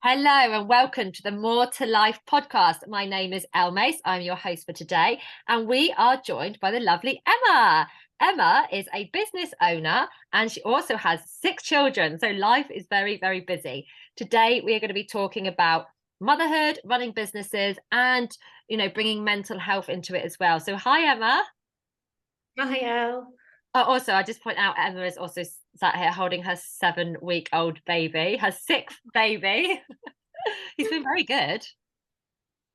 Hello and welcome to the More to Life podcast. My name is Elle Mace. I'm your host for today, and we are joined by the lovely Emma. Emma is a business owner and she also has 6 children. So life is very, very busy. Today, we are going to be talking about motherhood, running businesses, and, bringing mental health into it as well. So, hi, Emma. Hi, Elle. Oh, also, I just point out Emma is also sat here holding her 7-week-old baby, her sixth baby. He's been very good.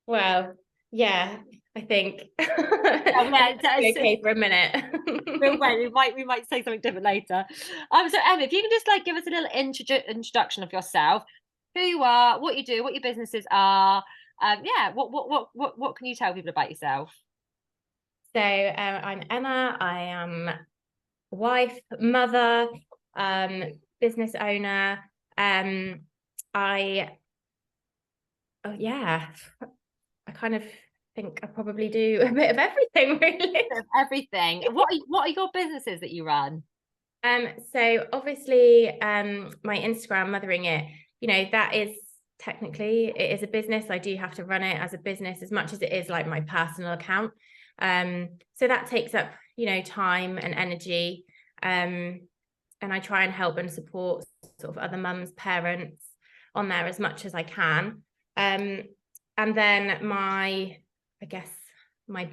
Well, yeah, I think Oh, I yeah, think it'll be okay for a minute. we'll wait. We might say something different later. So Emma, if you can just give us a little introduction of yourself, who you are, what you do, what your businesses are. Yeah, what can you tell people about yourself? So, I'm Emma. I am wife, mother, business owner. Um, I oh yeah, I kind of think I probably do a bit of everything, really. Bit of everything. What are your businesses that you run? So obviously, my Instagram, Mothering It, that is technically it is a business. I do have to run it as a business as much as it is like my personal account. So that takes up, time and energy. And I try and help and support sort of other mums, parents on there as much as I can. And then I guess my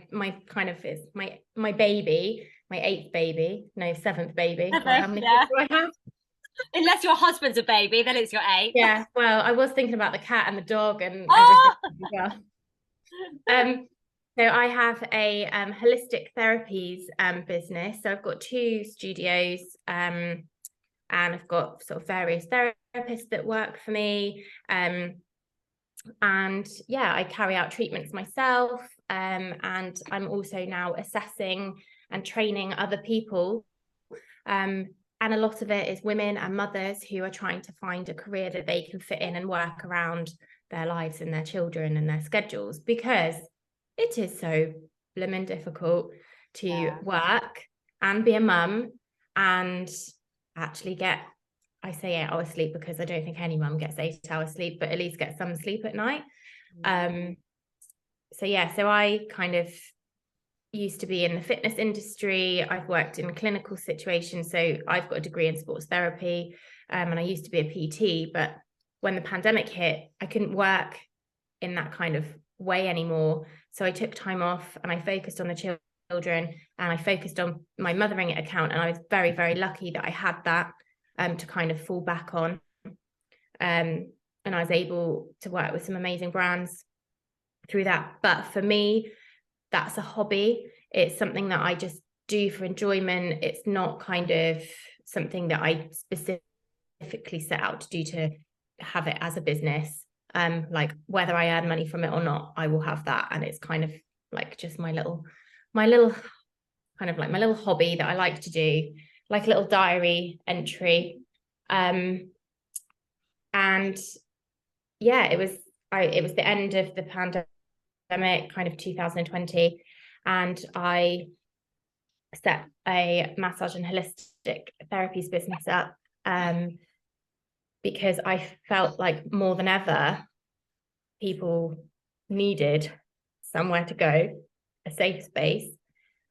kind of is my baby, my eighth baby, no, seventh baby. God, how many kids Yeah. do I have? Unless your husband's a baby, then it's your eighth. Yeah, well, I was thinking about the cat and the dog and everything Oh, as well. Um, so I have a holistic therapies business. So I've got 2 studios, and I've got sort of various therapists that work for me. And yeah, I carry out treatments myself. And I'm also now assessing and training other people. And a lot of it is women and mothers who are trying to find a career that they can fit in and work around their lives and their children and their schedules, because it is so blimmin' difficult to yeah. work and be a mum and actually get, I say 8 hours sleep because I don't think any mum gets 8 hours sleep, but at least get some sleep at night. Um, so yeah, so I kind of used to be in the fitness industry. I've worked in clinical situations. So I've got a degree in sports therapy, and I used to be a PT. But when the pandemic hit, I couldn't work in that kind of way anymore. So I took time off and I focused on the children and I focused on my Mothering It account. And I was very, very lucky that I had that to kind of fall back on. And I was able to work with some amazing brands through that. But for me, that's a hobby. It's something that I just do for enjoyment. It's not kind of something that I specifically set out to do to have it as a business. Like whether I earn money from it or not, I will have that. And it's kind of like just my little kind of like my little hobby that I like to do, like a little diary entry. And yeah, it was the end of the pandemic, kind of 2020, and I set a massage and holistic therapies business up, because I felt like more than ever people needed somewhere to go, a safe space,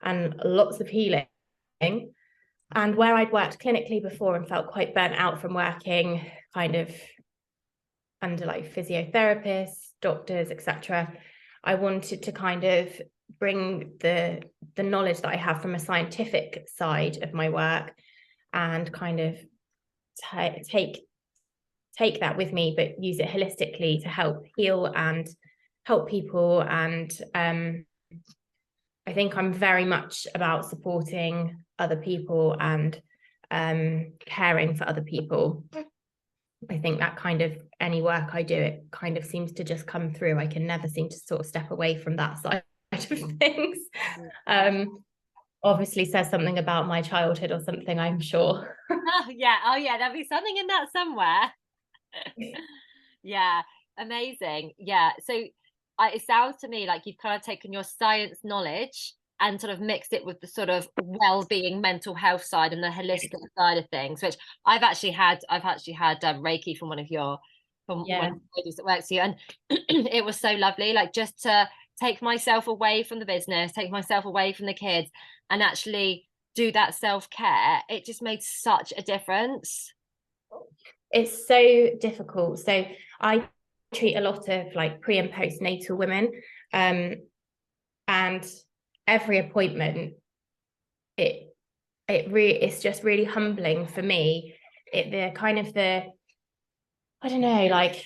and lots of healing. And where I'd worked clinically before and felt quite burnt out from working kind of under like physiotherapists, doctors, etc., I wanted to kind of bring the knowledge that I have from a scientific side of my work and kind of take that with me, but use it holistically to help heal and help people. And I think I'm very much about supporting other people and caring for other people. I think that kind of any work I do, it kind of seems to just come through. I can never seem to sort of step away from that side of things. Um, Obviously says something about my childhood or something, I'm sure. Oh yeah, there'll be something in that somewhere. Yeah, amazing. Yeah. So it sounds to me like you've kind of taken your science knowledge and sort of mixed it with the sort of well-being mental health side and the holistic side of things, which I've actually had Reiki from one of your from one Yeah. of the ladies that works here, and it was so lovely, like just to take myself away from the business, take myself away from the kids, and actually do that self-care. It just made such a difference. It's so difficult. So I treat a lot of like pre and postnatal women, and every appointment, it's just really humbling for me. I don't know, like,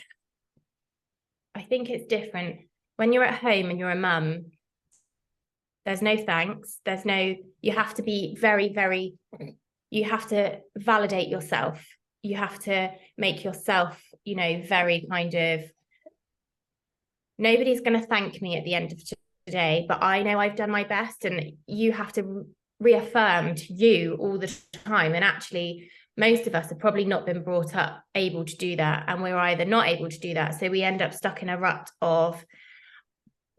I think it's different when you're at home and you're a mum. There's no thanks. You have to be very, you have to validate yourself. You have to make yourself, very kind of, nobody's going to thank me at the end of today, but I know I've done my best, and you have to reaffirm to you all the time. And actually, most of us have probably not been brought up able to do that, and we're either not able to do that, so we end up stuck in a rut of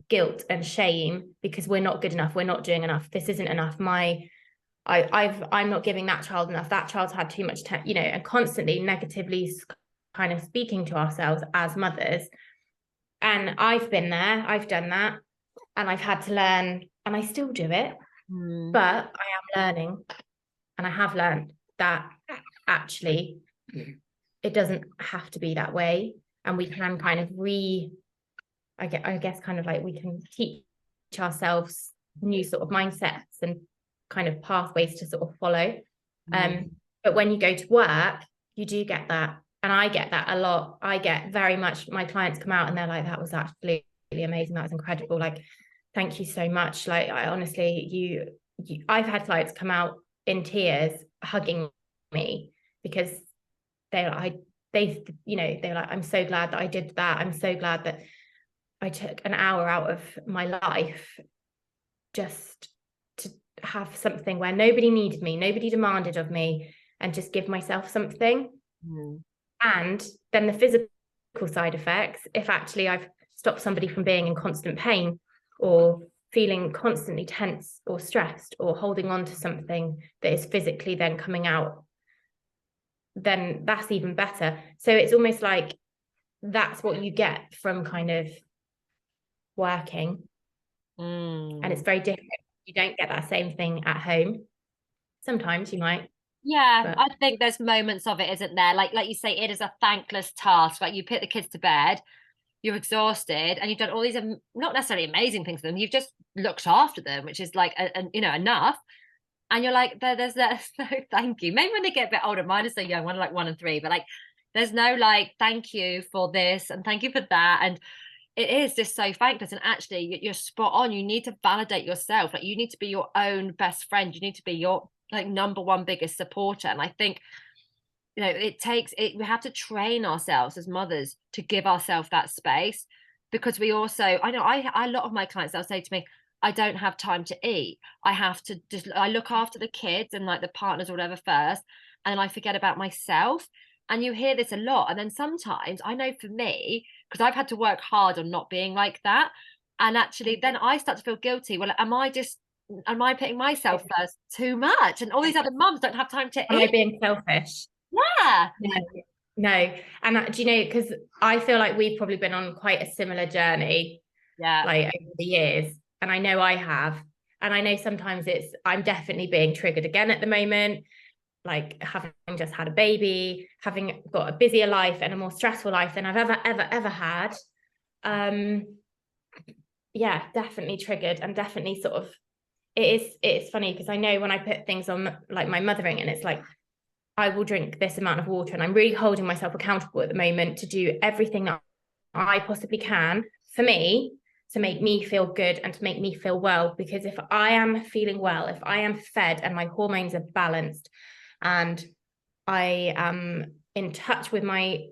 guilt and shame because we're not good enough, we're not doing enough, this isn't enough, I'm not giving that child enough, that child's had too much time, and constantly negatively kind of speaking to ourselves as mothers. And I've been there, I've done that, and I've had to learn, and I still do it, but I am learning, and I have learned that actually it doesn't have to be that way, and we can kind of I guess kind of like we can teach ourselves new sort of mindsets and kind of pathways to sort of follow. But when you go to work, you do get that. And I get that a lot. I get very much, my clients come out and they're like, that was absolutely amazing. That was incredible. Like, thank you so much. Like, I honestly, I've had clients come out in tears hugging me because they're like, I'm so glad that I did that. I'm so glad that I took an hour out of my life just to have something where nobody needed me, nobody demanded of me, and just give myself something. And then the physical side effects, if actually I've stopped somebody from being in constant pain or feeling constantly tense or stressed or holding on to something that is physically then coming out, then that's even better. So it's almost like that's what you get from kind of working. And it's very different. You don't get that same thing at home. Sometimes you might. Yeah, I think there's moments of it, isn't there? Like you say, it is a thankless task. Like you put the kids to bed, you're exhausted, and you've done all these not necessarily amazing things for them. You've just looked after them, which is like enough. And you're like, there's no thank you. Maybe when they get a bit older, mine is so young, one like 1 and 3, but like there's no like thank you for this and thank you for that. And it is just so thankless. And actually, you're spot on. You need to validate yourself. Like you need to be your own best friend. You need to be your like number one biggest supporter. And I think it takes it. We have to train ourselves as mothers to give ourselves that space, because we also, I know, a lot of my clients, they'll say to me, I don't have time to eat. I look after the kids and like the partners or whatever first, and I forget about myself. And you hear this a lot. And then sometimes I know for me, because I've had to work hard on not being like that. And actually then I start to feel guilty. Well, am I putting myself first too much? And all these other mums don't have time to eat. Am I being selfish? Yeah. No. And do you know, because I feel like we've probably been on quite a similar journey, like over the years. And I know I have. And I know sometimes I'm definitely being triggered again at the moment, like having just had a baby, having got a busier life and a more stressful life than I've ever had. Yeah, definitely triggered, and definitely sort of, it's funny because I know when I put things on like my mothering, and it's like, I will drink this amount of water, and I'm really holding myself accountable at the moment to do everything that I possibly can for me to make me feel good and to make me feel well. Because if I am feeling well, if I am fed and my hormones are balanced and I am in touch with my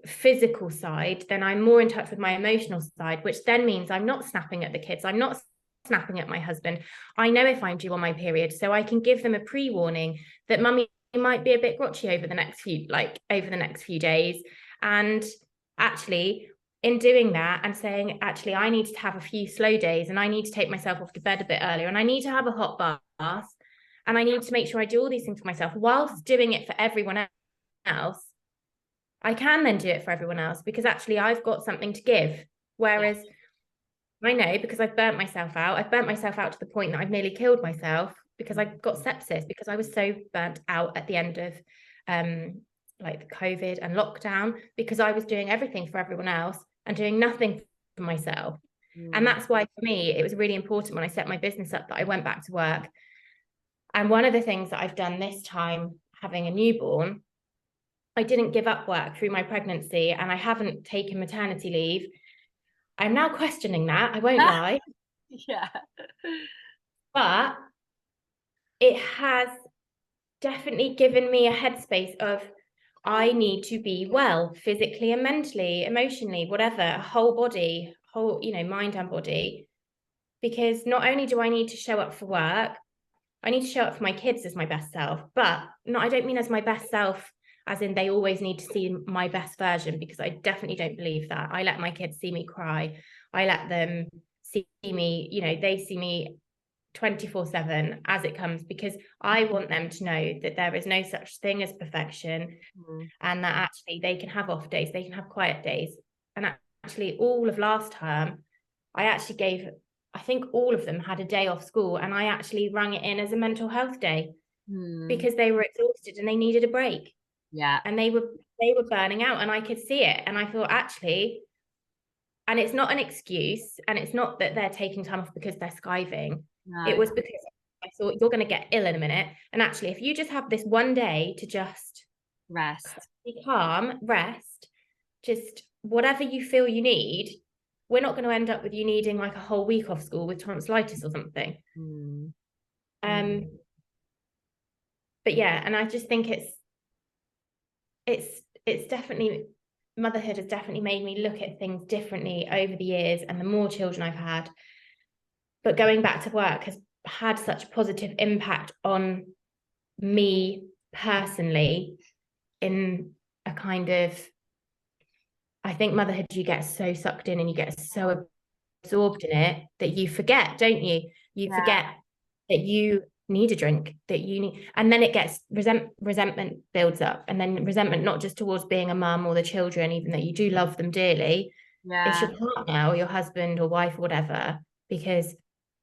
physical side, then I'm more in touch with my emotional side, which then means I'm not snapping at the kids, I'm not snapping at my husband. I know if I'm due on my period, so I can give them a pre-warning that mummy might be a bit grouchy over the next few days. And actually, in doing that and saying, actually, I need to have a few slow days, and I need to take myself off to bed a bit earlier, and I need to have a hot bath, and I need to make sure I do all these things for myself whilst doing it for everyone else, I can then do it for everyone else because actually I've got something to give. Whereas I know, because I've burnt myself out. I've burnt myself out to the point that I've nearly killed myself because I got sepsis, because I was so burnt out at the end of like the COVID and lockdown, because I was doing everything for everyone else and doing nothing for myself. And that's why for me, it was really important when I set my business up that I went back to work. And one of the things that I've done this time, having a newborn, I didn't give up work through my pregnancy, and I haven't taken maternity leave. I'm now questioning that, I won't lie. Yeah. But it has definitely given me a headspace of, I need to be well physically and mentally, emotionally, whatever, whole body, whole, mind and body. Because not only do I need to show up for work, I need to show up for my kids as my best self. But no, I don't mean as my best self as in they always need to see my best version, because I definitely don't believe that. I let my kids see me cry. I let them see me, they see me 24/7 as it comes, because I want them to know that there is no such thing as perfection, and that actually they can have off days, they can have quiet days. And actually all of last term, I think all of them had a day off school, and I actually rang it in as a mental health day because they were exhausted and they needed a break. Yeah. And they were burning out, and I could see it. And I thought, actually, and it's not an excuse, and it's not that they're taking time off because they're skiving. No. It was because I thought, you're going to get ill in a minute. And actually, if you just have this one day to just Rest, be calm, rest, just whatever you feel you need, we're not going to end up with you needing like a whole week off school with tonsillitis or something. But yeah, and I just think it's definitely, motherhood has definitely made me look at things differently over the years, and the more children I've had. But going back to work has had such a positive impact on me personally, in a kind of, I think motherhood, you get so sucked in and you get so absorbed in it that you forget, don't you? You forget that you need a drink, that you need, and then it gets resentment builds up, and then resentment not just towards being a mum or the children, even though you do love them dearly. It's your partner or your husband or wife or whatever, because,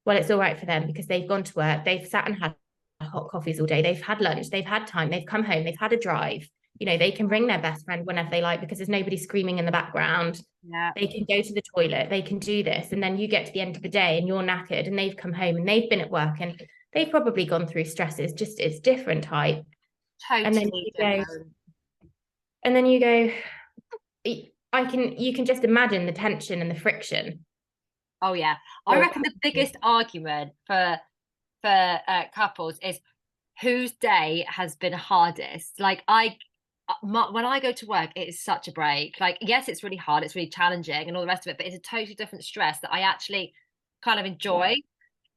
well, it's all right for them because they've gone to work, they've sat and had hot coffees all day, they've had lunch, they've had time, they've come home, they've had a drive, they can ring their best friend whenever they like because there's nobody screaming in the background. They can go to the toilet, they can do this, and then you get to the end of the day and you're knackered, and they've come home and they've been at work and they've probably gone through stresses, just it's different type. Totally and then you go, you can just imagine the tension and the friction. Oh yeah, I reckon the biggest argument for couples is whose day has been hardest. Like when I go to work, it is such a break. Like, yes, it's really hard, it's really challenging and all the rest of it, but it's a totally different stress that I actually kind of enjoy.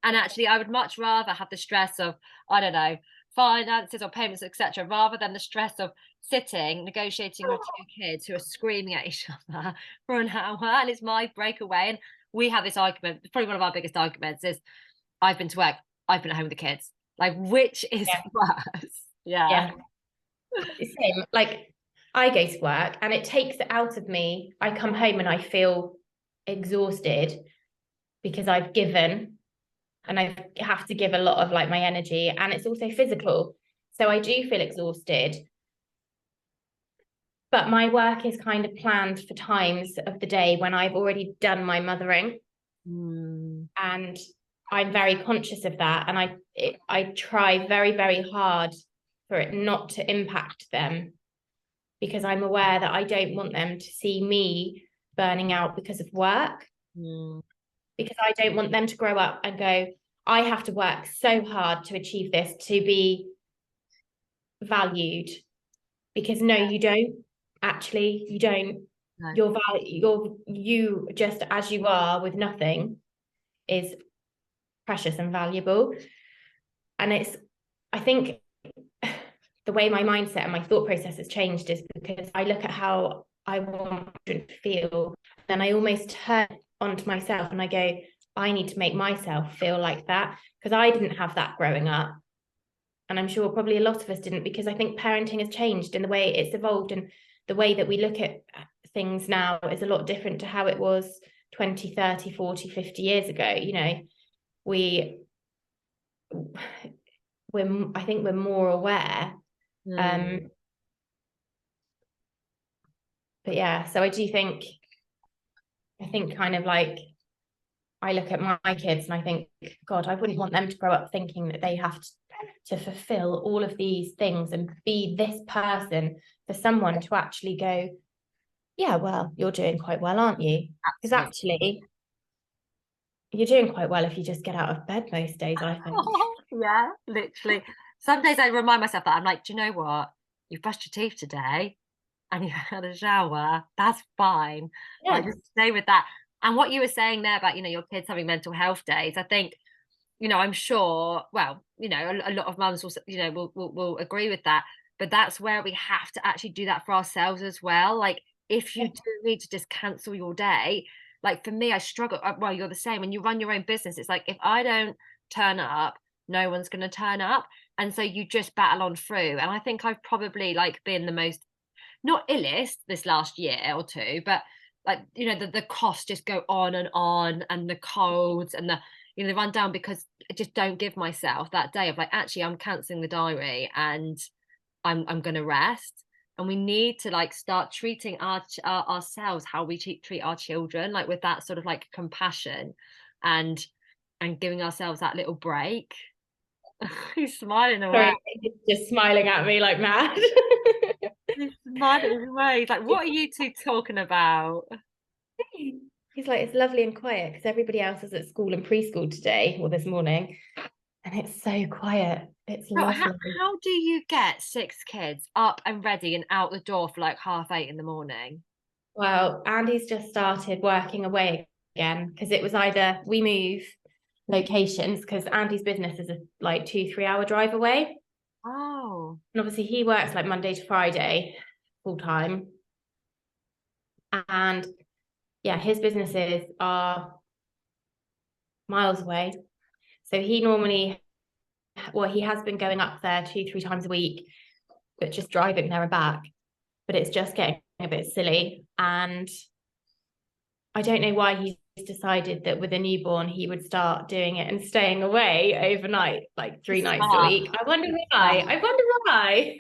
And actually, I would much rather have the stress of, I don't know, finances or payments, etc., rather than the stress of sitting, negotiating with two kids who are screaming at each other for an hour. And it's my breakaway. And we have this argument, probably one of our biggest arguments is, I've been to work, I've been at home with the kids. Like, which is worse? Yeah. Same. Like, I go to work and it takes it out of me. I come home and I feel exhausted because I've given, and I have to give a lot of like my energy, and it's also physical. So I do feel exhausted. But my work is kind of planned for times of the day when I've already done my mothering. And I'm very conscious of that. And I try very, very hard for it not to impact them, because I'm aware that I don't want them to see me burning out because of work. Because I don't want them to grow up and go, I have to work so hard to achieve this, to be valued. Because no, you don't. Actually, you don't. No. You just as you are with nothing is precious and valuable. And I think the way my mindset and my thought process has changed is because I look at how I want to feel, then I almost turn onto myself and I go, I need to make myself feel like that, because I didn't have that growing up. And I'm sure probably a lot of us didn't, because I think parenting has changed in the way it's evolved, and the way that we look at things now is a lot different to how it was 20, 30, 40, 50 years ago. You know, I think we're more aware. But yeah, so I think kind of like, I look at my kids and I think, God, I wouldn't want them to grow up thinking that they have to fulfill all of these things and be this person for someone to actually go, yeah, well, you're doing quite well, aren't you? Because actually, you're doing quite well if you just get out of bed most days, I think. Yeah, literally. Some days I remind myself that I'm like, do you know what? You brushed your teeth today and you had a shower. That's fine. Yeah. Like, just stay with that. And what you were saying there about, you know, your kids having mental health days, I think, you know, I'm sure, well, you know, a lot of mums will, you know, will agree with that. But that's where we have to actually do that for ourselves as well. Like, if you do need to just cancel your day, like for me, I struggle. Well, you're the same. When you run your own business, it's like, if I don't turn up, no one's going to turn up. And so you just battle on through. And I think I've probably like been the most, not illest this last year or two, but like, you know, the costs just go on, and the colds and the, you know, they run down because I just don't give myself that day of like, actually, I'm cancelling the diary and I'm going to rest. And we need to like start treating ourselves how we treat our children, like with that sort of like compassion and giving ourselves that little break. He's smiling away. Sorry, he's just smiling at me like mad. He's smiling away. He's like, what are you two talking about? He's like, it's lovely and quiet because everybody else is at school and preschool today or this morning. And it's so quiet. It's lovely. How do you get 6 kids up and ready and out the door for like 7:30 in the morning? Well, Andy's just started working away again because it was either we move locations because Andy's business is a like 2-3 hour drive away. Oh. And obviously he works like Monday to Friday full time. And yeah, his businesses are miles away. So he normally, well, he has been going up there 2-3 times a week, but just driving there and back. But it's just getting a bit silly. And I don't know why he's decided that with a newborn, he would start doing it and staying away overnight, like 3 nights a week. I wonder why. I wonder why.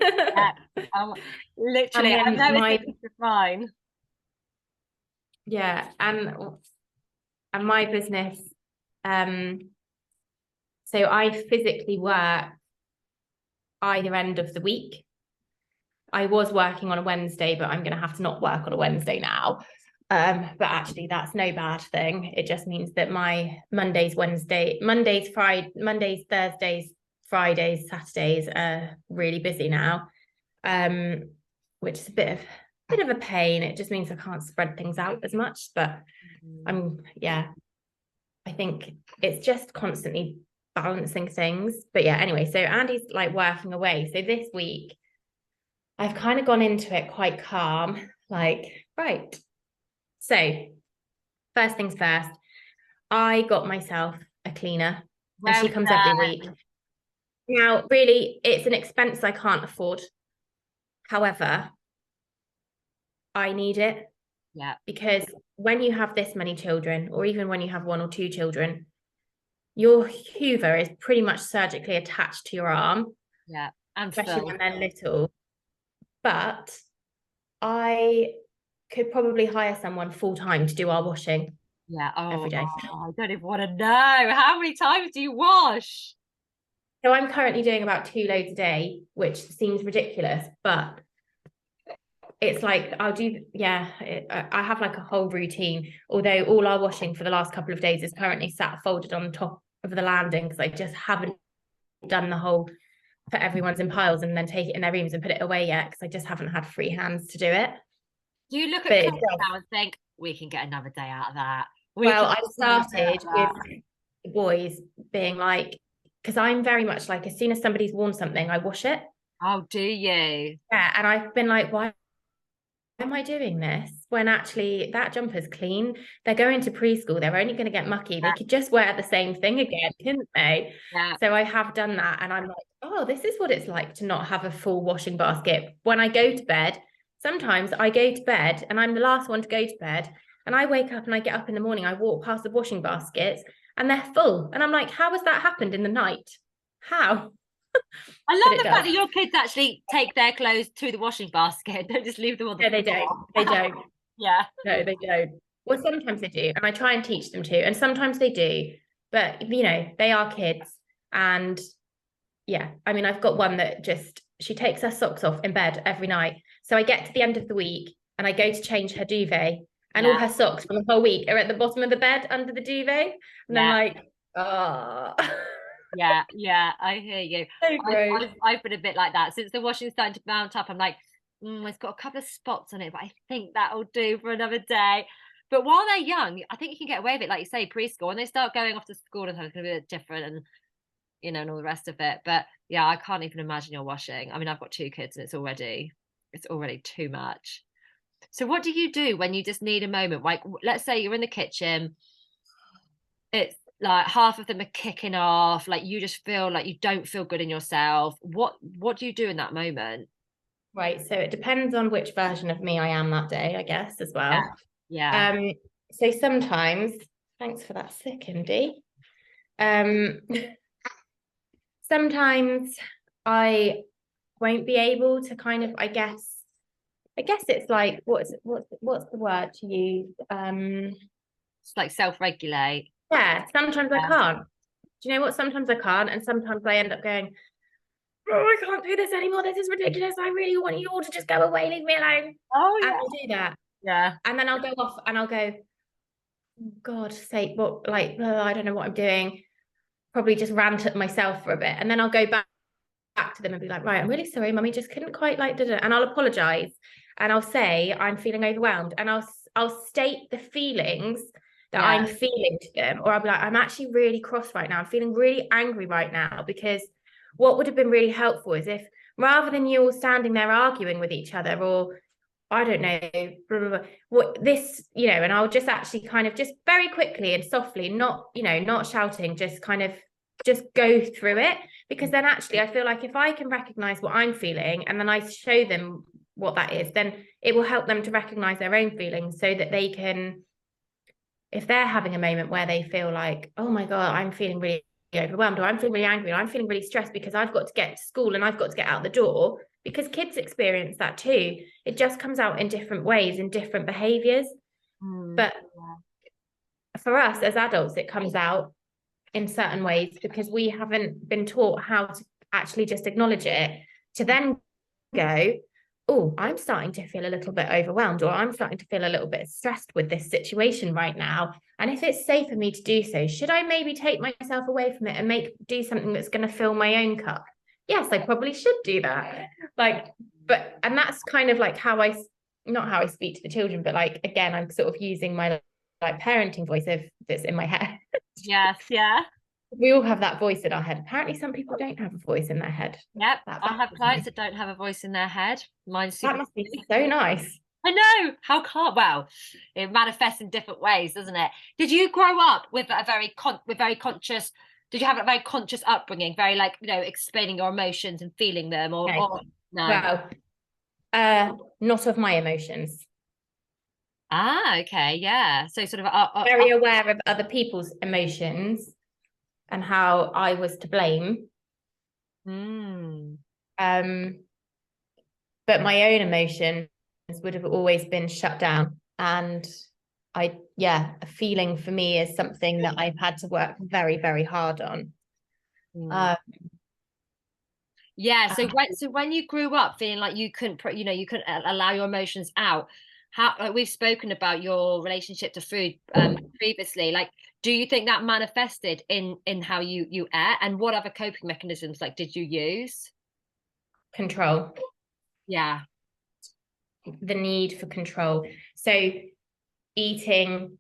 Yeah, literally, I know it's fine. Yeah, and my business, so I physically work either end of the week. I was working on a Wednesday, but I'm going to have to not work on a Wednesday now. But actually, that's no bad thing. It just means that my Mondays, Thursdays, Fridays, Saturdays are really busy now, which is a bit of a pain. It just means I can't spread things out as much. But I think it's just constantly balancing things. But yeah, anyway, so Andy's like working away. So this week, I've kind of gone into it quite calm, like, right. So first things first, I got myself a cleaner and she comes every week. Now, really, it's an expense I can't afford. However, I need it. Yeah. Because when you have this many children, or even when you have 1 or 2 children, your Hoover is pretty much surgically attached to your arm. Yeah. Especially when they're little. But I could probably hire someone full time to do our washing. Yeah. Every day. I don't even want to know. How many times do you wash? So I'm currently doing about 2 loads a day, which seems ridiculous, but it's like I have like a whole routine, although all our washing for the last couple of days is currently sat folded on top of the landing because I just haven't done the whole put everyone's in piles and then take it in their rooms and put it away yet because I just haven't had free hands to do it. Do you look at clothes now and think we can get another day out of that? I started with the boys being like, because I'm very much like, as soon as somebody's worn something, I wash it. Oh, do you? Yeah, and I've been like, why am I doing this when actually that jumper's clean? They're going to preschool. They're only going to get mucky. They could just wear the same thing again, couldn't they? Yeah. So I have done that. And I'm like, oh, this is what it's like to not have a full washing basket. When I go to bed, Sometimes I go to bed and I'm the last one to go to bed, and I wake up and I get up in the morning, I walk past the washing baskets and they're full. And I'm like, how has that happened in the night? How? I But love it the does. fact that your kids actually take their clothes to the washing basket. Don't just leave them on the No, they floor. don't. They don't. Yeah. No, they don't. Well, sometimes they do. And I try and teach them to. And sometimes they do. But, they are kids. And yeah, I mean, I've got one that she takes her socks off in bed every night. So I get to the end of the week and I go to change her duvet, and all Yeah. her socks from the whole week are at the bottom of the bed under the duvet. And I'm Yeah. like, oh, Yeah, yeah, I hear you. so gross. I've been a bit like that since the washing's starting to mount up. I'm like, it's got a couple of spots on it, but I think that'll do for another day. But while they're young, I think you can get away with it, like you say, preschool. When they start going off to school and stuff, it's going to be a bit different, and and all the rest of it. But yeah, I can't even imagine your washing. I mean, I've got two kids, and it's already too much. So what do you do when you just need a moment? Like, let's say you're in the kitchen, it's like half of them are kicking off, like you just feel like you don't feel good in yourself. What do you do in that moment? Right. So it depends on which version of me I am that day, I guess, as Yeah. well. Yeah. Um, so sometimes, thanks for that second, Dee. Um, sometimes I won't be able to kind of, I guess it's like, what's the word to use? It's like self-regulate. Yeah, sometimes I Yeah. can't. Do you know what? Sometimes I can't, and sometimes I end up going, oh, I can't do this anymore. This is ridiculous. I really want you all to just go away, leave me alone. Oh And yeah. I'll do that. Yeah. And then I'll go off and I'll go, God's sake, what, like, I don't know what I'm doing. Probably just rant at myself for a bit. And then I'll go back to them and be like, right, I'm really sorry, mummy just couldn't quite like, and I'll apologize. And I'll say, I'm feeling overwhelmed. And I'll state the feelings that Yeah. I'm feeling to them. Or I'll be like, I'm actually really cross right now. I'm feeling really angry right now, because what would have been really helpful is if, rather than you all standing there arguing with each other, or I don't know, blah, blah, blah, what this, and I'll just actually kind of just very quickly and softly, not shouting, just kind of just go through it. Because then actually I feel like if I can recognize what I'm feeling and then I show them what that is, then it will help them to recognize their own feelings, so that they can, if they're having a moment where they feel like, oh my God, I'm feeling really overwhelmed, or I'm feeling really angry, or I'm feeling really stressed because I've got to get to school and I've got to get out the door, because kids experience that too. It just comes out in different ways, in different behaviors. But for us as adults, it comes out in certain ways because we haven't been taught how to actually just acknowledge it, to then go, oh, I'm starting to feel a little bit overwhelmed, or I'm starting to feel a little bit stressed with this situation right now. And if it's safe for me to do so, should I maybe take myself away from it and do something that's going to fill my own cup? Yes, I probably should do that. And that's kind of like not how I speak to the children, but like, again, I'm sort of using my like parenting voice that's in my head. Yes. Yeah. We all have that voice in our head. Apparently, some people don't have a voice in their head. Yep. That I have baffles clients me. that don't have a voice in their head. Mine's That super. must be so nice. I know. How can't, well, it manifests in different ways, doesn't it? Did you grow up with a very conscious, did you have a very conscious upbringing, very like, explaining your emotions and feeling them, or, No. or no? Well, not of my emotions. Ah, okay, yeah. So sort of Very aware of other people's emotions and how I was to blame. mm, But my own emotions would have always been shut down. And a feeling for me is something that I've had to work very, very hard on. mm. Yeah. So when you grew up feeling like you couldn't, you couldn't allow your emotions out, how, like we've spoken about your relationship to food previously, like, do you think that manifested in how you ate, and what other coping mechanisms like did you use? Control, Yeah. the need for control. So eating,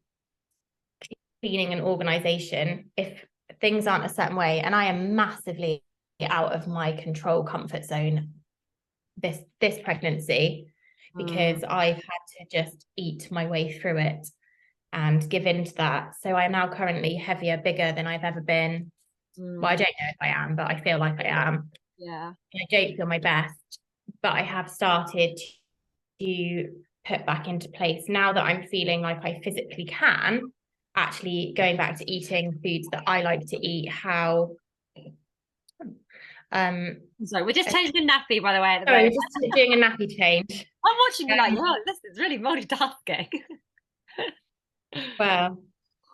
cleaning, and organization, if things aren't a certain way, and I am massively out of my control comfort zone this pregnancy, because I've had to just eat my way through it and give in to that. So I'm now currently heavier, bigger than I've ever been. Well, I don't know if I am, but I feel like I am. Yeah. I don't feel my best, but I have started to put back into place now that I'm feeling like I physically can, actually going back to eating foods that I like to eat, how sorry, we're just changing the nappy, by the way, at the sorry, moment. we're just doing a nappy change. I'm watching you like, oh, this is really multitasking. Well,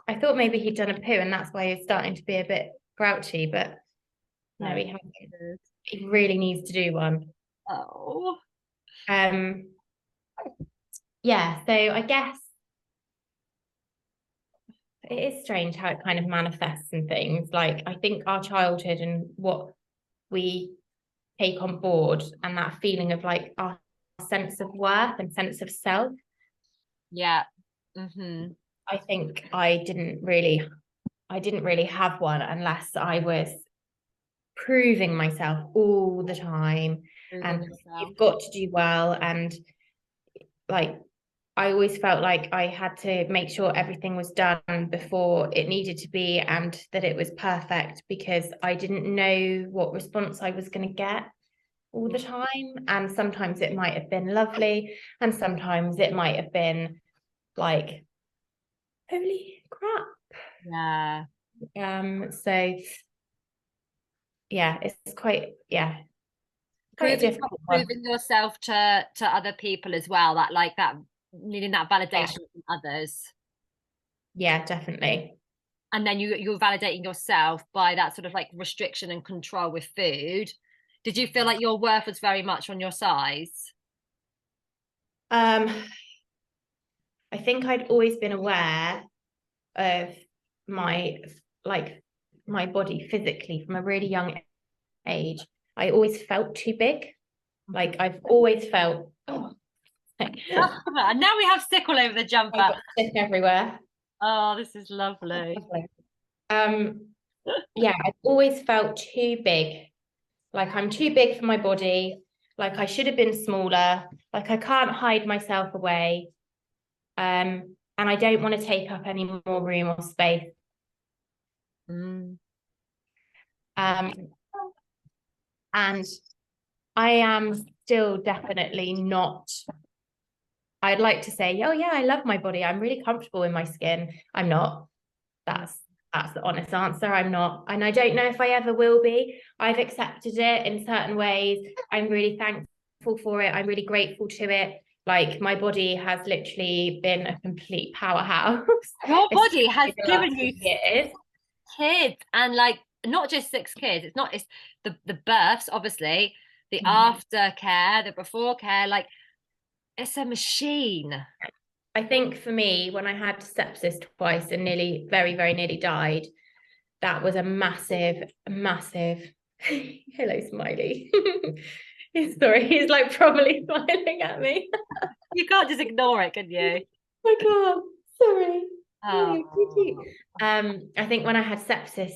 I thought maybe he'd done a poo and that's why he's starting to be a bit grouchy, but no, he hasn't. He really needs to do one. Oh. Yeah, so I guess it is strange how it kind of manifests in things. Like, I think our childhood and what we take on board, and that feeling of like our sense of worth and sense of self. Yeah. Mm-hmm. I think I didn't really have one unless I was proving myself all the time. And you've got to do well. And like, I always felt like I had to make sure everything was done before it needed to be, and that it was perfect, because I didn't know what response I was going to get all the time. And sometimes it might have been lovely, and sometimes it might have been like, holy crap. Yeah. So yeah, it's quite a difficult one. Proving yourself to other people as well, that like that needing that validation from others. Yeah, definitely. And then you're validating yourself by that sort of like restriction and control with food. Did you feel like your worth was very much on your size? I think I'd always been aware of my my body physically from a really young age. I always felt too big. Like, I've always felt And now we have sick all over the jumper. I've got sick everywhere. Oh, this is lovely. Yeah, I've always felt too big. Like, I'm too big for my body. Like, I should have been smaller. Like, I can't hide myself away. And I don't want to take up any more room or space. And I am still definitely not. I'd like to say, oh yeah, I love my body. I'm really comfortable in my skin. I'm not. That's the honest answer. I'm not. And I don't know if I ever will be. I've accepted it in certain ways. I'm really thankful for it. I'm really grateful to it. Like, my body has literally been a complete powerhouse. Your body has given you years. Kids, and like not just 6 kids. It's the births, obviously, the aftercare, the before care. Like, it's a machine. I think for me, when I had sepsis twice and very, very nearly died, that was a massive hello, Smiley. Sorry, he's like probably smiling at me. You can't just ignore it, can you? I can't. Sorry. Oh. I think when I had sepsis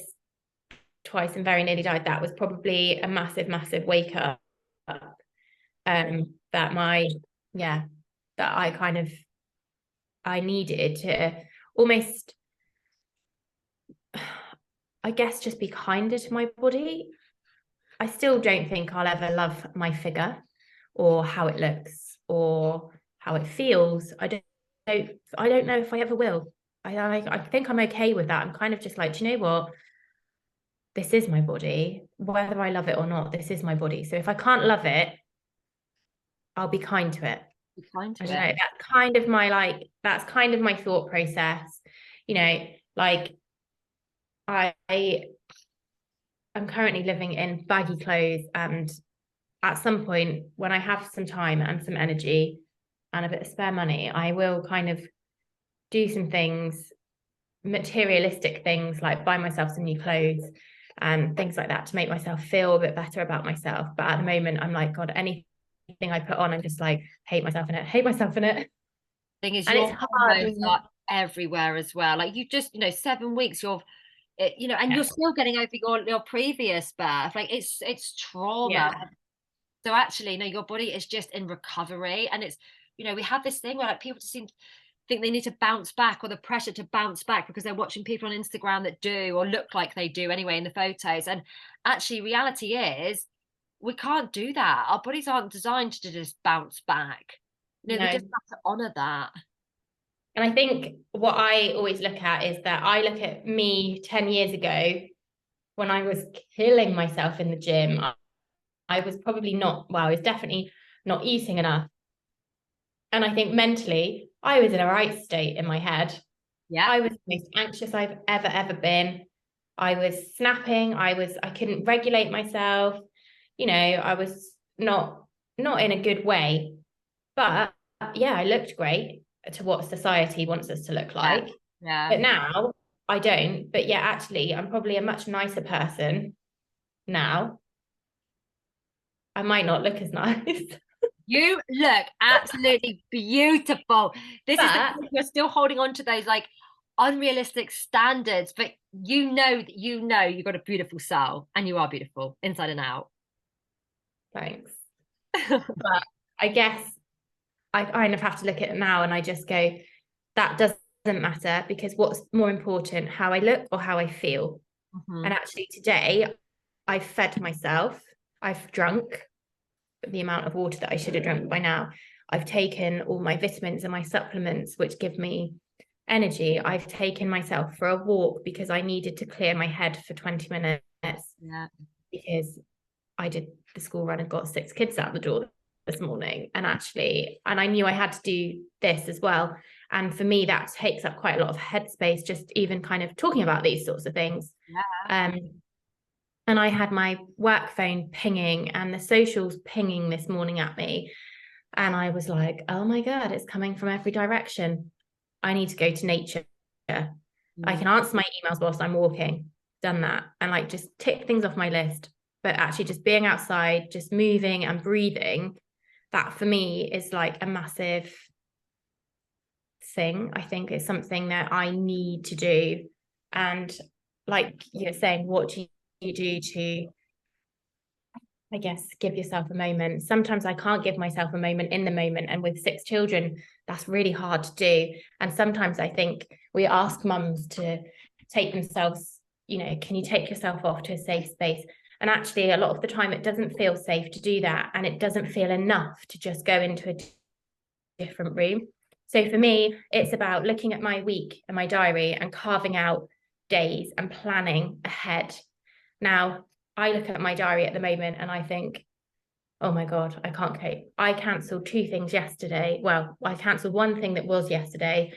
twice and very nearly died, that was probably a massive wake up. I needed to almost, I guess, just be kinder to my body. I still don't think I'll ever love my figure or how it looks or how it feels. I don't know if I ever will. I think I'm okay with that. I'm kind of just like, do you know what? This is my body. Whether I love it or not, this is my body. So if I can't love it, I'll be kind to it. I don't know. That's kind of my thought process. You know, like, I'm currently living in baggy clothes, and at some point when I have some time and some energy and a bit of spare money, I will kind of do some things, materialistic things, like buy myself some new clothes and things like that to make myself feel a bit better about myself. But at the moment, I'm like, God, anything I put on, I'm just like, hate myself in it. Thing is, and your it's hard hormones are everywhere as well. Like, you just, 7 weeks, and you're still getting over your previous birth. Like, it's trauma. Yeah. So actually, your body is just in recovery, and it's, we have this thing where like people just think they need to bounce back, or the pressure to bounce back because they're watching people on Instagram that do, or look like they do anyway in the photos. And actually, reality is, we can't do that. Our bodies aren't designed to just bounce back. We just have to honor that. And I think what I always look at is that I look at me 10 years ago when I was killing myself in the gym. I was probably not, well, I was definitely not eating enough. And I think mentally, I was in a right state in my head. Yeah. I was the most anxious I've ever been. I was snapping. I couldn't regulate myself. You know, I was not in a good way. But yeah, I looked great to what society wants us to look like. Yeah. But now I don't. But yeah, actually, I'm probably a much nicer person now. I might not look as nice. You look absolutely beautiful. This is the thing, you're still holding on to those like unrealistic standards, but you know that you've got a beautiful soul and you are beautiful inside and out. Thanks. But I guess I kind of have to look at it now and I just go, that doesn't matter, because what's more important, how I look or how I feel? Mm-hmm. And actually today I've fed myself. I've drunk the amount of water that I should have drunk by now. I've taken all my vitamins and my supplements, which give me energy. I've taken myself for a walk because I needed to clear my head for 20 minutes. Yeah. Because I did the school run and got 6 kids out the door this morning. And I knew I had to do this as well. And for me, that takes up quite a lot of headspace, just even kind of talking about these sorts of things. Yeah. And I had my work phone pinging and the socials pinging this morning at me. And I was like, oh my God, it's coming from every direction. I need to go to nature. I can answer my emails whilst I'm walking. Done that. And like just tick things off my list. But actually just being outside, just moving and breathing, that for me is like a massive thing. I think it's something that I need to do. And like you're saying, what do you do to, I guess, give yourself a moment? Sometimes I can't give myself a moment in the moment. And with 6 children, that's really hard to do. And sometimes I think we ask mums to take themselves, you know, can you take yourself off to a safe space? And actually, a lot of the time, it doesn't feel safe to do that. And it doesn't feel enough to just go into a different room. So for me, it's about looking at my week and my diary and carving out days and planning ahead. Now, I look at my diary at the moment and I think, oh my God, I can't cope. I cancelled 2 things yesterday. Well, I cancelled one thing that was yesterday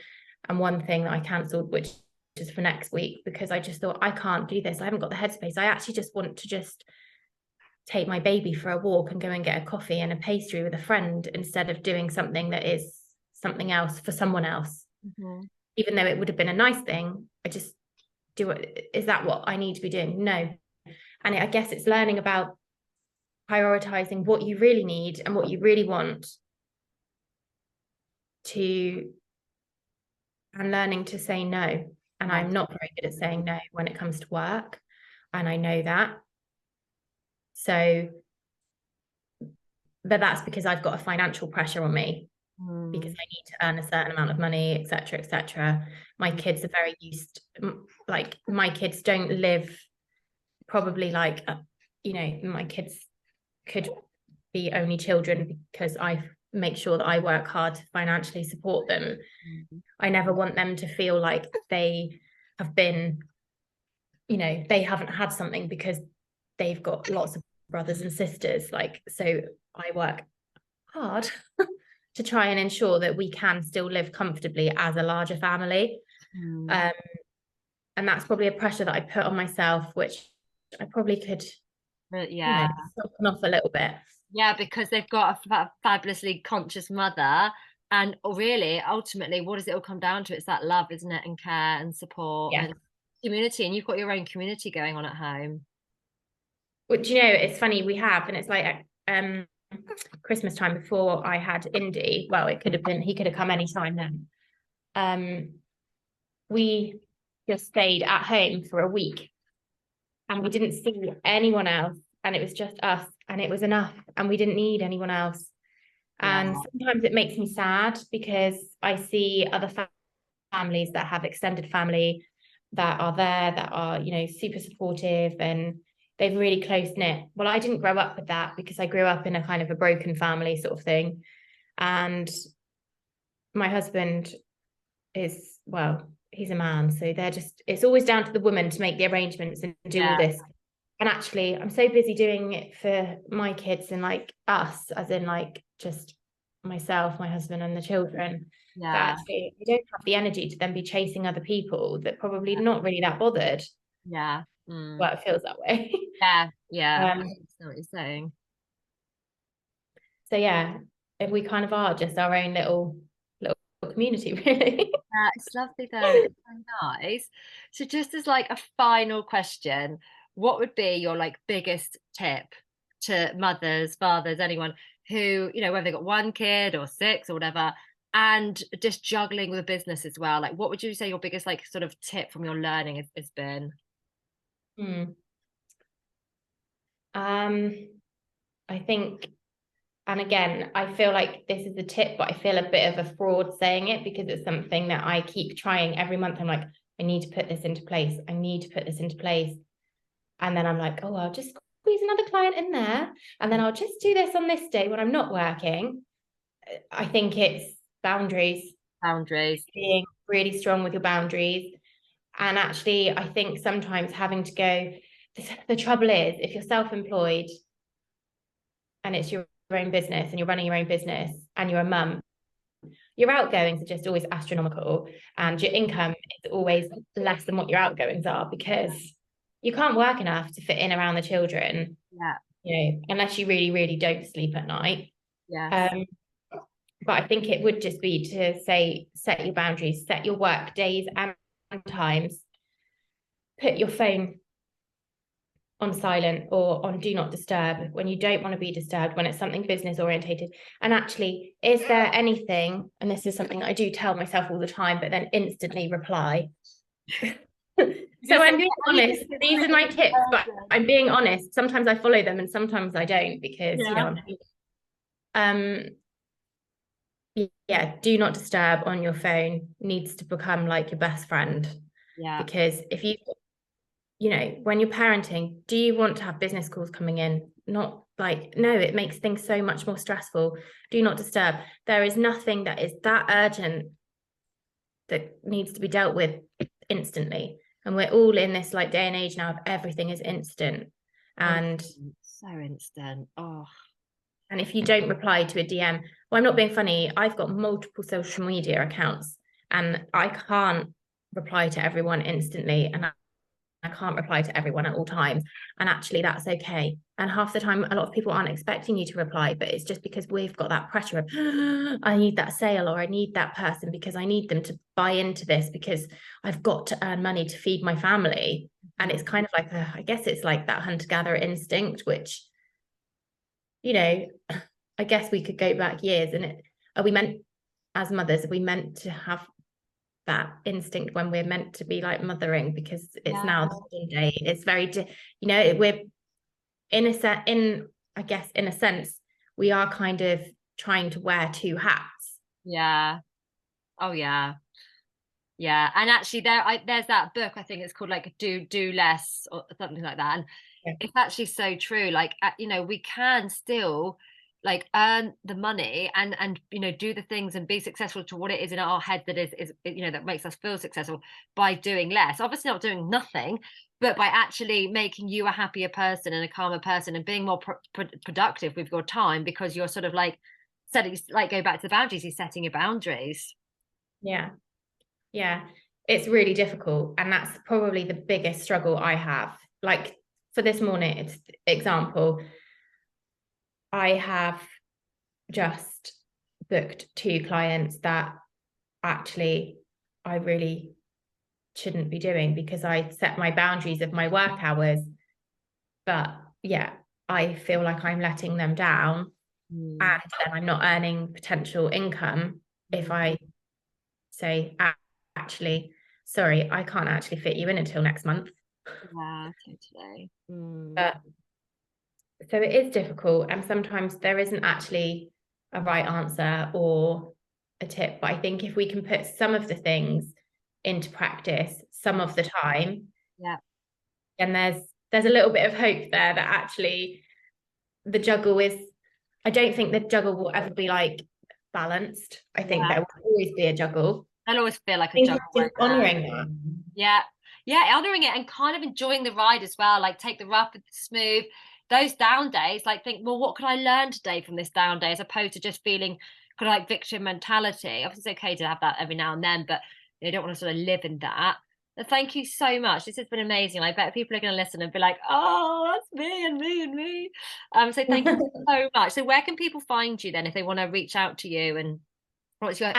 and one thing that I cancelled, which is for next week, because I just thought, I can't do this. I haven't got the headspace. I actually just want to just take my baby for a walk and go and get a coffee and a pastry with a friend instead of doing something that is something else for someone else. Mm-hmm. Even though it would have been a nice thing, I just do it. Is that what I need to be doing? No. And I guess it's learning about prioritizing what you really need and what you really want and learning to say no. And I'm not very good at saying no when it comes to work. And I know that. So, but that's because I've got a financial pressure on me because I need to earn a certain amount of money, etc., etc. My kids are very used, like my kids don't live probably like, you know, my kids could be only children because I make sure that I work hard to financially support them. I never want them to feel like they have been, you know, they haven't had something because they've got lots of brothers and sisters. Like, so I work hard to try and ensure that we can still live comfortably as a larger family. And that's probably a pressure that I put on myself, which I probably could, you know, soften off a little bit. Yeah, because they've got a fabulously conscious mother. And really, ultimately, what does it all come down to? It's that love, isn't it? And care and support and community. And you've got your own community going on at home. Well, do you know, it's funny, we have, and it's like Christmas time before I had Indy. Well, it could have been, he could have come anytime then. We just stayed at home for a week and we didn't see anyone else. And it was just us and it was enough and we didn't need anyone else. And sometimes it makes me sad because I see other families that have extended family that are there, that are, you know, super supportive and they've really close knit. Well, I didn't grow up with that because I grew up in a kind of a broken family sort of thing. And my husband is, well, he's a man, so it's always down to the woman to make the arrangements and do all this. And actually, I'm so busy doing it for my kids and like us, as in like just myself, my husband, and the children, that actually I don't have the energy to then be chasing other people that probably not really that bothered. Well, it feels that way. I know what you're saying. So yeah, we kind of are just our own little community, really. It's lovely though. It's so nice. So just as like a final question, what would be your like biggest tip to mothers, fathers, anyone who, you know, whether they've got one kid or six or whatever, and just juggling with a business as well? Like, what would you say your biggest like sort of tip from your learning has been? I think, and again, I feel like this is a tip, but I feel a bit of a fraud saying it because it's something that I keep trying every month. I'm like, I need to put this into place. I need to put this into place. And then I'm like, oh, I'll just squeeze another client in there. And then I'll just do this on this day when I'm not working. I think it's boundaries. Being really strong with your boundaries. And actually, I think sometimes having to go, the trouble is, if you're self-employed and it's your own business and you're running your own business and you're a mum, your outgoings are just always astronomical and your income is always less than what your outgoings are because you can't work enough to fit in around the children. You know, unless you really, really don't sleep at night. But I think it would just be to say, set your boundaries, set your work days and times, put your phone on silent or on do not disturb when you don't want to be disturbed, when it's something business orientated. And actually, is there anything, and this is something I do tell myself all the time, but then instantly reply. So I'm being honest, these are my tips, but I'm being honest. Sometimes I follow them and sometimes I don't because, you know, do not disturb on your phone needs to become like your best friend. Because if you know, when you're parenting, do you want to have business calls coming in? Not like, no, it makes things so much more stressful. Do not disturb. There is nothing that is that urgent that needs to be dealt with instantly. And we're all in this like day and age now of everything is instant. And so instant. And if you don't reply to a DM, well, I'm not being funny. I've got multiple social media accounts and I can't reply to everyone instantly. And I can't reply to everyone at all times. And actually, that's okay. And half the time, a lot of people aren't expecting you to reply, but it's just because we've got that pressure of, I need that sale or I need that person because I need them to buy into this because I've got to earn money to feed my family. And it's kind of like, I guess it's like that hunter-gatherer instinct, which, you know, I guess we could go back years and are we meant, as mothers, are we meant to have that instinct when we're meant to be like mothering because it's now the modern day. It's very, you know, we're in a sense, we are kind of trying to wear two hats. And actually there's that book, I think it's called like do less or something like that, and it's actually so true. Like, you know, we can still like earn the money and you know, do the things and be successful to what it is in our head that is you know, that makes us feel successful by doing less, obviously not doing nothing, but by actually making you a happier person and a calmer person and being more productive with your time because you're sort of like setting, like go back to the boundaries, you're setting your boundaries. It's really difficult, and that's probably the biggest struggle I have. Like for this morning, it's example, I have just booked 2 clients that actually I really shouldn't be doing because I set my boundaries of my work hours. But I feel like I'm letting them down and then I'm not earning potential income if I say, actually, sorry, I can't actually fit you in until next month. Totally. So it is difficult, and sometimes there isn't actually a right answer or a tip, but I think if we can put some of the things into practice some of the time, and there's a little bit of hope there that actually the juggle is, I don't think the juggle will ever be like balanced. I think Yeah. there will always be a juggle. I'll always feel like I a think juggle, it's won't just there? honouring that. Yeah. Yeah, honoring it and kind of enjoying the ride as well. Like take the rough with the smooth. Those down days, like think, well, what could I learn today from this down day, as opposed to just feeling kind of like victim mentality. Obviously, it's okay to have that every now and then, but you don't want to sort of live in that. But thank you so much. This has been amazing. I bet people are going to listen and be like, "Oh, that's me and me and me." So thank you so much. So where can people find you then if they want to reach out to you, and what's So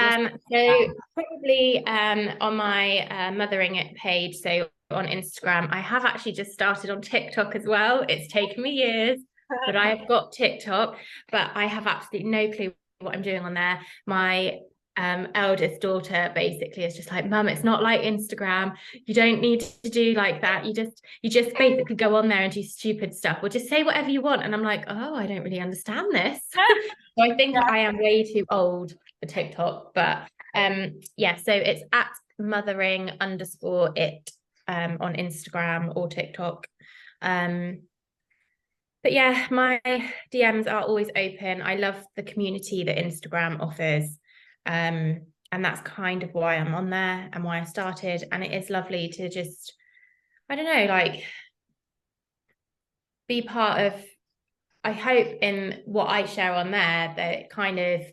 probably on my Mothering It page, so on Instagram. I have actually just started on TikTok as well. It's taken me years, but I have got TikTok, but I have absolutely no clue what I'm doing on there. My eldest daughter basically is just like, Mum, it's not like Instagram. You don't need to do like that. You just basically go on there and do stupid stuff, or just say whatever you want. And I'm like, oh, I don't really understand this. So I think I am way too old for TikTok, but yeah, so it's at mothering_it on Instagram or TikTok. But yeah, my DMs are always open. I love the community that Instagram offers. And that's kind of why I'm on there and why I started. And it is lovely to just, I don't know, like be part of, I hope in what I share on there that it kind of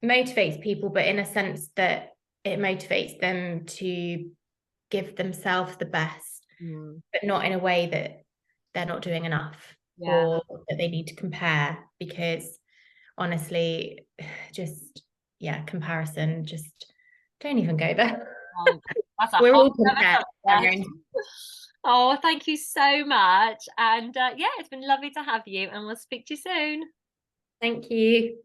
motivates people, but in a sense that it motivates them to give themselves the best, but not in a way that they're not doing enough or that they need to compare, because honestly, just comparison, just don't even go there. That's a We're whole all compared. Oh, thank you so much. And yeah, it's been lovely to have you, and we'll speak to you soon. Thank you.